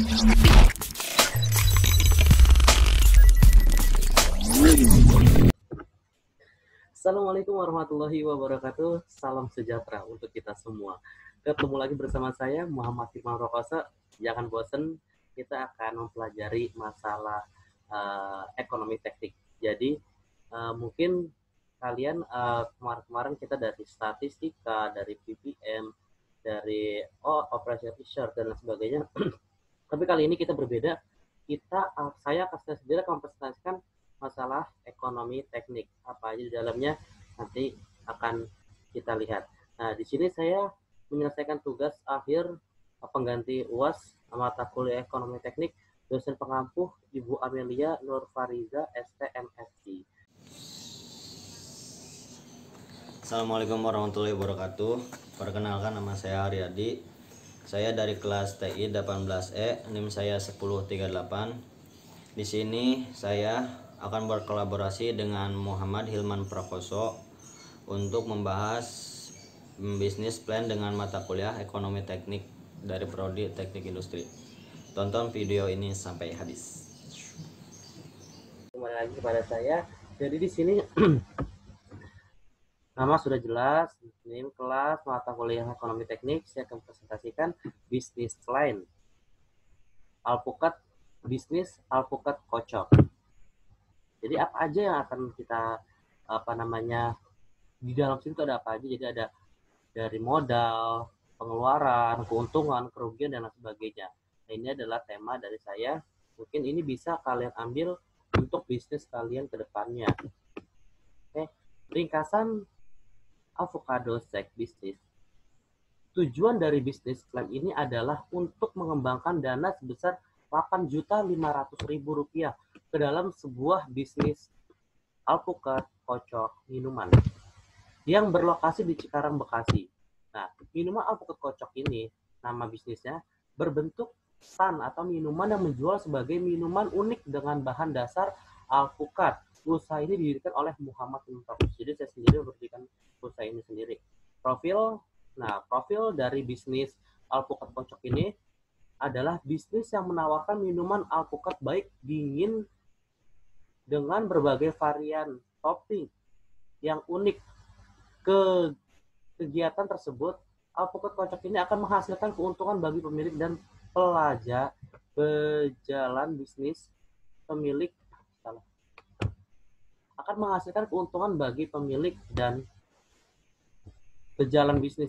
Assalamualaikum warahmatullahi wabarakatuh. Salam sejahtera untuk kita semua. Ketemu lagi bersama saya Muhammad Firman Rokosa. Jangan bosan, kita akan mempelajari masalah ekonomi teknik. Jadi mungkin kalian kemarin-kemarin kita dari statistika, dari PPM, dari operation research dan lain sebagainya. Tapi kali ini kita berbeda. Saya sendiri akan mempresentasikan masalah ekonomi teknik. Apa aja di dalamnya nanti akan kita lihat. Nah, di sini saya menyelesaikan tugas akhir pengganti UAS mata kuliah ekonomi teknik dosen pengampuh Ibu Amelia Nurfariza STMSI. Assalamualaikum warahmatullahi wabarakatuh. Perkenalkan, nama saya Haryadi. Saya dari kelas TI 18E, NIM saya 1038. Di sini saya akan berkolaborasi dengan Muhammad Hilman Prakoso untuk membahas bisnis plan dengan mata kuliah ekonomi teknik dari prodi teknik industri. Tonton video ini sampai habis. Kembali lagi kepada saya. Jadi di sini nama sudah jelas, ini kelas mata kuliah ekonomi teknik. Saya akan presentasikan bisnis plan. Alpukat bisnis, alpukat kocok. Jadi apa aja yang akan kita di dalam situ ada apa aja? Jadi ada dari modal, pengeluaran, keuntungan, kerugian dan lain sebagainya. Nah, ini adalah tema dari saya. Mungkin ini bisa kalian ambil untuk bisnis kalian ke depannya. Oke, ringkasan avocado stack bisnis. Tujuan dari bisnis plan ini adalah untuk mengembangkan dana sebesar Rp8.500.000 ke dalam sebuah bisnis alpukat kocok minuman yang berlokasi di Cikarang, Bekasi. Nah, minuman alpukat kocok ini, nama bisnisnya berbentuk stand atau minuman yang menjual sebagai minuman unik dengan bahan dasar alpukat. Usaha ini didirikan oleh Muhammad Muntakus. Jadi saya sendiri berdirikan usaha ini sendiri. Profil dari bisnis alpukat kocok ini adalah bisnis yang menawarkan minuman alpukat baik dingin dengan berbagai varian topping yang unik. Kegiatan tersebut, alpukat kocok ini akan menghasilkan keuntungan bagi pemilik dan pejalan bisnis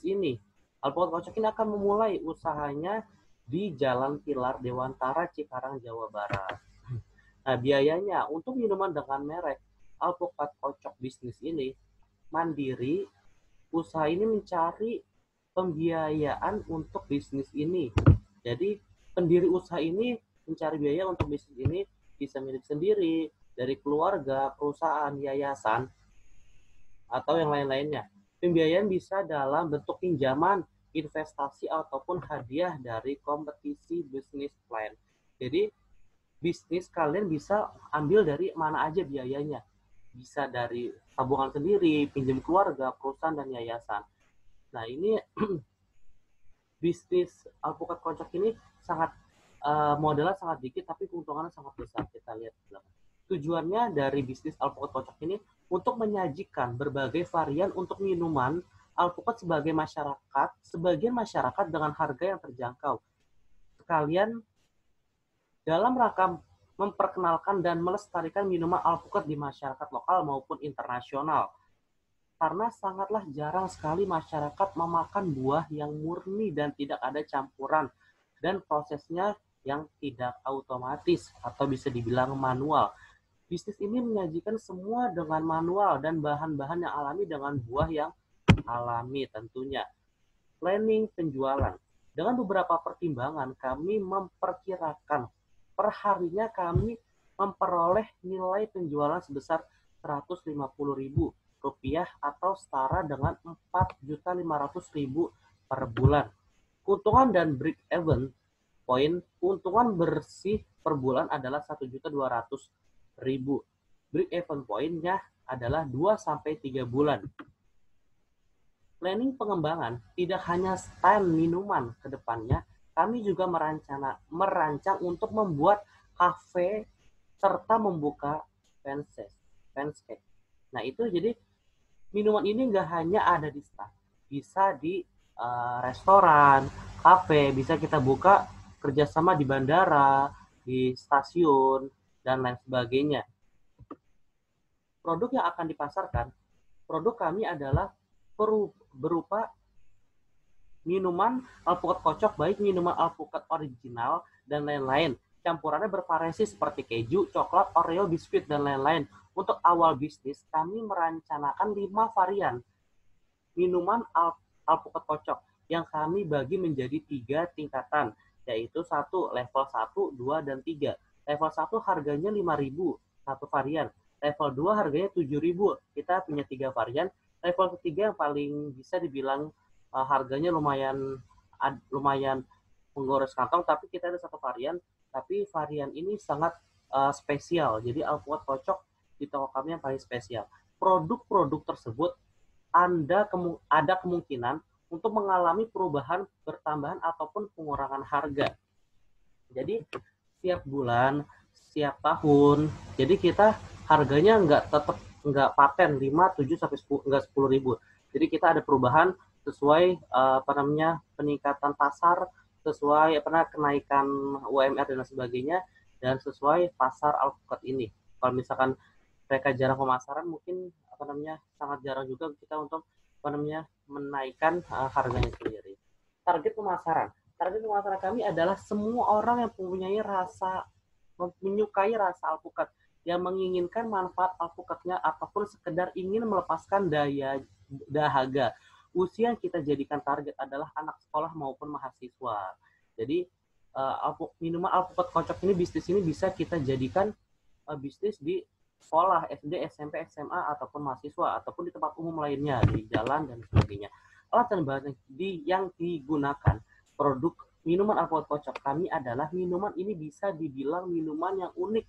ini. Alpukat kocok ini akan memulai usahanya di Jalan Pilar Dewantara, Cikarang, Jawa Barat. Nah, biayanya untuk minuman dengan merek alpukat kocok bisnis ini mandiri. Usaha ini mencari pembiayaan untuk bisnis ini. Jadi, pendiri usaha ini mencari biaya untuk bisnis ini bisa milik sendiri, dari keluarga, perusahaan, yayasan, atau yang lain-lainnya. Pembiayaan bisa dalam bentuk pinjaman, investasi, ataupun hadiah dari kompetisi bisnis plan. Jadi bisnis kalian bisa ambil dari mana aja biayanya. Bisa dari tabungan sendiri, pinjam keluarga, perusahaan, dan yayasan. Nah, ini bisnis alpukat kocok ini sangat modalnya sangat dikit tapi keuntungannya sangat besar. Kita lihat belakang. Tujuannya dari bisnis alpukat kocok ini untuk menyajikan berbagai varian untuk minuman alpukat sebagian masyarakat dengan harga yang terjangkau. Sekalian dalam rangka memperkenalkan dan melestarikan minuman alpukat di masyarakat lokal maupun internasional. Karena sangatlah jarang sekali masyarakat memakan buah yang murni dan tidak ada campuran dan prosesnya yang tidak otomatis atau bisa dibilang manual. Bisnis ini menyajikan semua dengan manual dan bahan-bahan yang alami dengan buah yang alami tentunya. Planning penjualan. Dengan beberapa pertimbangan kami memperkirakan per harinya kami memperoleh nilai penjualan sebesar Rp150.000 atau setara dengan Rp4.500.000 per bulan. Keuntungan dan break-even point, keuntungan bersih per bulan adalah Rp1.200.000. Break-even point-nya adalah 2-3 bulan. Planning pengembangan tidak hanya stand minuman ke depannya, kami juga merancang untuk membuat kafe serta membuka fanscape. Nah itu jadi minuman ini nggak hanya ada di staff, bisa di restoran, kafe, bisa kita buka kerjasama di bandara, di stasiun, dan lain sebagainya. Produk yang akan dipasarkan, produk kami adalah berupa minuman alpukat kocok, baik minuman alpukat original dan lain-lain. Campurannya bervariasi seperti keju, coklat, oreo, biskuit, dan lain-lain. Untuk awal bisnis, kami merencanakan 5 varian minuman alpukat kocok yang kami bagi menjadi 3 tingkatan, yaitu 1 level 1, 2, dan 3. Level 1 harganya 5.000 satu varian. Level 2 harganya 7.000. Kita punya 3 varian. Level ketiga yang paling bisa dibilang harganya lumayan menggores kantong, tapi kita ada 1 varian, tapi varian ini sangat spesial. Jadi alpukat kocok di toko kami yang paling spesial. Produk-produk tersebut ada kemungkinan untuk mengalami perubahan, bertambahan ataupun pengurangan harga. Jadi setiap bulan, setiap tahun, jadi kita harganya nggak paten 5, 7 sampai 10, nggak 10.000. Jadi kita ada perubahan sesuai peningkatan pasar, sesuai kenaikan UMR dan sebagainya, dan sesuai pasar alpukat ini. Kalau misalkan mereka jarang pemasaran, mungkin sangat jarang juga kita untuk menaikkan harganya sendiri. Target pemasaran kami adalah semua orang yang menyukai rasa alpukat, yang menginginkan manfaat alpukatnya ataupun sekedar ingin melepaskan dahaga. Usia yang kita jadikan target adalah anak sekolah maupun mahasiswa. Jadi minuman alpukat kocok ini, bisnis ini bisa kita jadikan bisnis di sekolah, SD, SMP, SMA, ataupun mahasiswa, ataupun di tempat umum lainnya, di jalan, dan sebagainya. Alat dan bahan yang digunakan produk minuman alpukat kocok kami adalah minuman ini bisa dibilang minuman yang unik,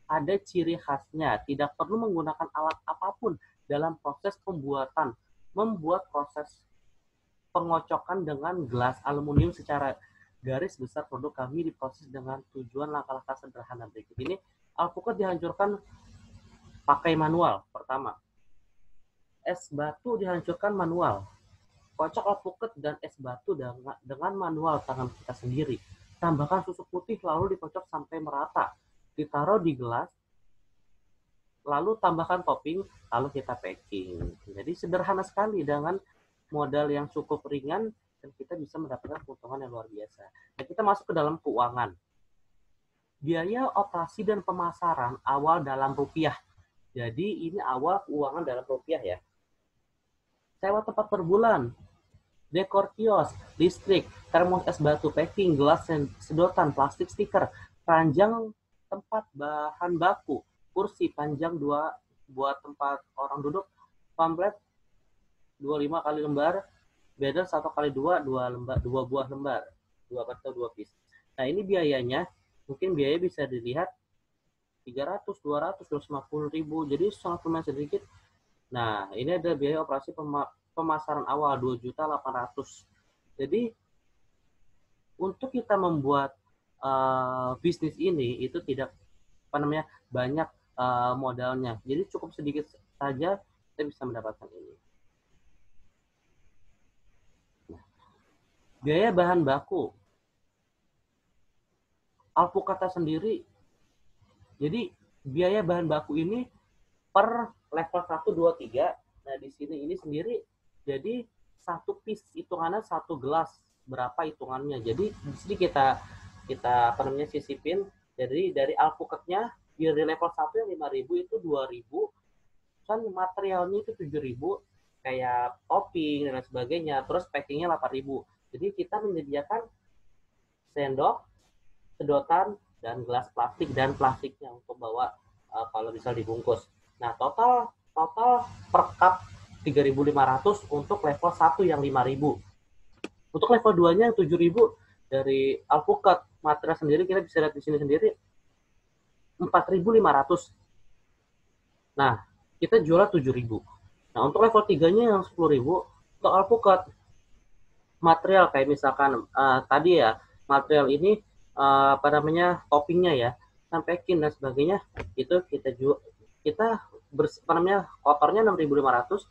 ada ciri khasnya, tidak perlu menggunakan alat apapun dalam proses pembuatan, membuat proses pengocokan dengan gelas aluminium. Secara garis besar produk kami diproses dengan tujuan langkah-langkah sederhana berikut ini. Alpukat dihancurkan pakai manual. Pertama, es batu dihancurkan manual. Kocok alpukat dan es batu dengan manual tangan kita sendiri. Tambahkan susu putih lalu dikocok sampai merata. Ditaruh di gelas, lalu tambahkan topping, lalu kita packing. Jadi sederhana sekali dengan modal yang cukup ringan dan kita bisa mendapatkan keuntungan yang luar biasa. Dan kita masuk ke dalam keuangan. Biaya operasi dan pemasaran awal dalam rupiah. Jadi ini awal keuangan dalam rupiah ya. Sewa tempat per bulan, dekor kios, listrik, termos es batu, packing, gelas, sedotan, plastik, stiker, ranjang tempat bahan baku, kursi panjang 2 buat tempat orang duduk, pamflet 25 kali lembar, banner 1 kali 2 lembar, 2 buah lembar, 2 atau 2 piece. Nah ini biayanya, mungkin biaya bisa dilihat 300, 200, 250 ribu, jadi sangat lumayan sedikit. Nah ini ada biaya operasi pemasaran awal 2.800.000. Jadi untuk kita membuat bisnis ini itu tidak banyak modalnya. Jadi cukup sedikit saja kita bisa mendapatkan ini. Nah, biaya bahan baku. Alpukata sendiri. Jadi biaya bahan baku ini per level 1, 2, 3. Nah, di sini ini sendiri jadi 1 piece hitungannya 1 gelas berapa hitungannya. Jadi di sini kita sisipin. Jadi dari alpukatnya dari level 1 yang 5.000 itu 2.000, kan materialnya itu 7.000 kayak topping dan sebagainya, terus packingnya 8.000. Jadi kita menyediakan sendok, sedotan, dan gelas plastik dan plastiknya untuk bawa kalau misal dibungkus. Nah total per cup 3.500 untuk level 1 yang 5.000. Untuk level 2-nya yang 7.000 dari alpukat material sendiri, kita bisa lihat di sini sendiri 4.500. Nah, kita jual 7.000. Nah, untuk level 3-nya yang 10.000 untuk alpukat material kayak misalkan tadi ya material ini apa namanya toppingnya ya, packing dan sebagainya, itu kita jual, kita apa namanya kotornya 6.500,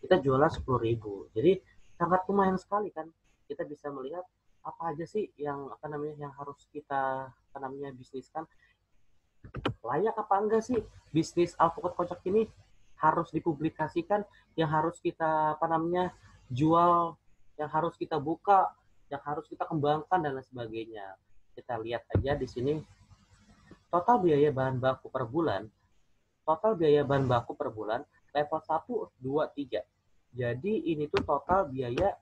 kita jualnya 10.000. Jadi sangat lumayan sekali kan, kita bisa melihat apa aja sih yang apa namanya yang harus kita apa namanya bisniskan, layak apa enggak sih bisnis alpukat kocak ini harus dipublikasikan, yang harus kita apa namanya jual, yang harus kita buka, yang harus kita kembangkan dan lain sebagainya. Kita lihat aja di sini total biaya bahan baku per bulan, level 1, 2, 3. Jadi ini tuh total biaya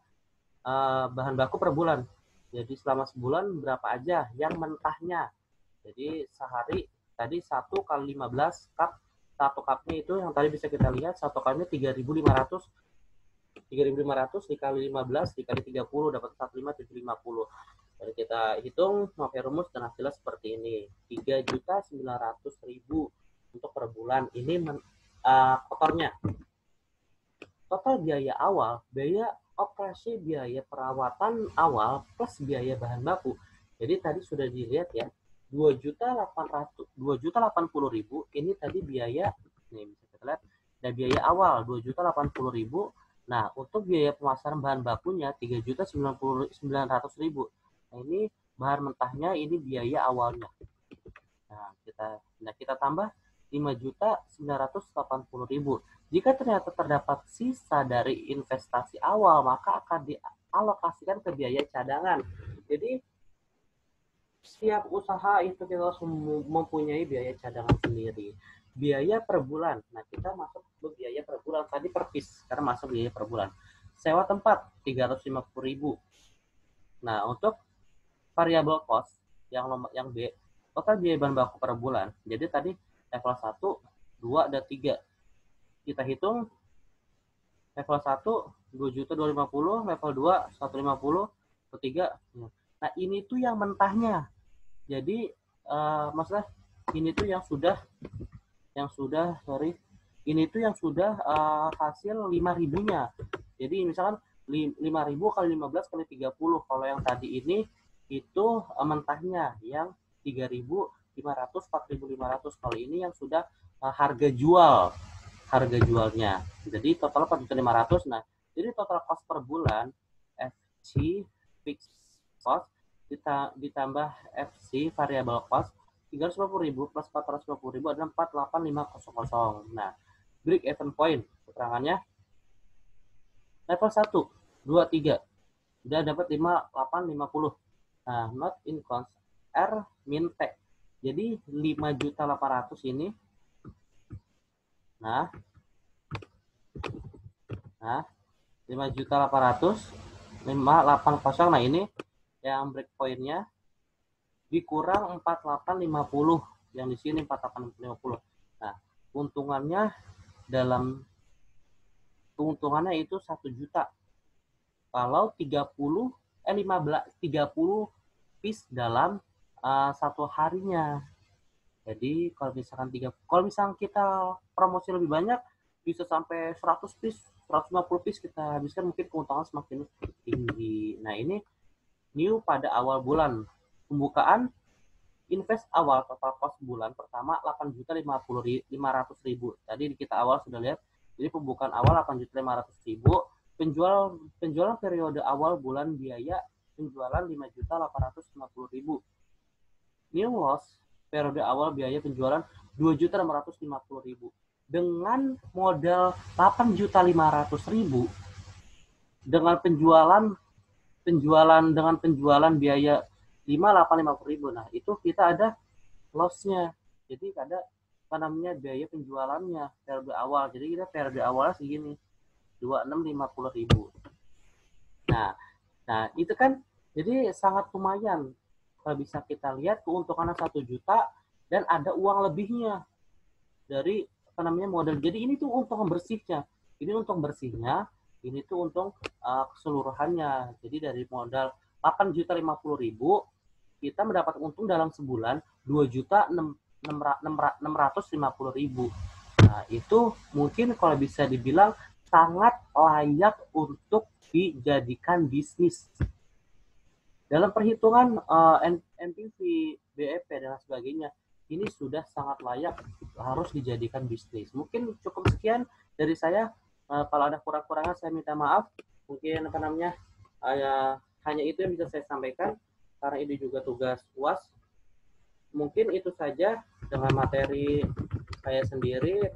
bahan baku per bulan. Jadi selama sebulan berapa aja yang mentahnya. Jadi sehari tadi 1 kali 15 cup, satu cupnya itu yang tadi bisa kita lihat, satu cupnya 3.500 dikali 15 dikali 30 dapat 45.750. Jadi kita hitung pakai rumus dan hasilnya seperti ini, 3.900.000 untuk per bulan. Ini kotornya. Total biaya awal, biaya operasi, biaya perawatan awal plus biaya bahan baku. Jadi tadi sudah dilihat ya, 2.080.000 ini tadi biaya, nih bisa kita lihat, dan biaya awal 2.080.000. Nah, untuk biaya pemasaran bahan bakunya 3.900.000. Nah, ini bahan mentahnya, ini biaya awalnya. Nah, kita tambah 5.980.000. Jika ternyata terdapat sisa dari investasi awal, maka akan dialokasikan ke biaya cadangan. Jadi setiap usaha itu kita harus mempunyai biaya cadangan sendiri. Biaya per bulan. Nah, kita masuk ke biaya per bulan. Tadi per piece, karena masuk biaya per bulan. Sewa tempat 350.000. Nah, untuk variable cost yang B, total biaya bahan baku per bulan. Jadi tadi level 1, 2, dan 3. Kita hitung level 1 2.250.000, level 2 150.000, level 3. Nah, ini tuh yang mentahnya. Jadi maksudnya ini tuh yang sudah hasil 5.000-nya. Jadi misalkan 5.000 kali 15 kali 30. Kalau yang tadi ini itu mentahnya yang 3.500, 4.500. Kalau ini yang sudah harga jualnya. Jadi total 4.500. Nah, jadi total cost per bulan FC fixed cost ditambah FC variable cost 350.000 plus 450.000 adalah 48500. Nah, break even point keterangannya level 1, 2, 3 udah dapat 5850. Nah, not in cost R min T. Jadi 5.800.000 ini. Nah 5.800.000, 580. Nah, ini yang break point-nya dikurang 4850, yang di sini 4850. Nah, keuntungannya itu 1 juta kalau 30 piece dalam satu harinya. Jadi kalau misalkan kita promosi lebih banyak, bisa sampai 100 piece, 150 piece kita habiskan, mungkin keuntungan semakin tinggi. Nah, ini new pada awal bulan. Pembukaan invest awal total cost bulan pertama 8.500.000. Tadi kita awal sudah lihat. Jadi pembukaan awal 8.500.000. Penjualan periode awal bulan biaya penjualan 5.850.000. New loss periode awal biaya penjualan 2.650.000. Dengan modal 8.500.000, dengan penjualan biaya 5.850.000. Nah, itu kita ada loss-nya. Jadi ada biaya penjualannya periode awal. Jadi kita periode awalnya segini, 26.50.000. Nah, itu kan jadi sangat lumayan. Kalau bisa kita lihat keuntungannya 1 juta dan ada uang lebihnya dari modal. Jadi ini tuh untung bersihnya. Ini tuh untung keseluruhannya. Jadi dari modal 8.050.000, kita mendapat untung dalam sebulan 2.650.000. Nah, itu mungkin kalau bisa dibilang sangat layak untuk dijadikan bisnis. Dalam perhitungan NPV, BEP dan sebagainya, ini sudah sangat layak harus dijadikan bisnis. Mungkin cukup sekian dari saya. Kalau ada kurang-kurangan saya minta maaf. Mungkin hanya itu yang bisa saya sampaikan karena ini juga tugas UAS. Mungkin itu saja dengan materi saya sendiri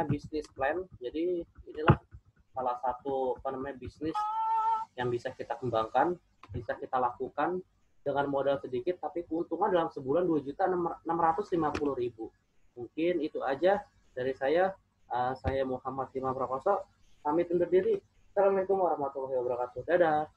bisnis plan. Jadi inilah salah satu bisnis yang bisa kita kembangkan, bisa kita lakukan dengan modal sedikit tapi keuntungan dalam sebulan 2.650.000. Mungkin itu aja dari saya. Saya Muhammad Imam Prakoso, pamit undur diri. Assalamualaikum warahmatullahi wabarakatuh. Dadah.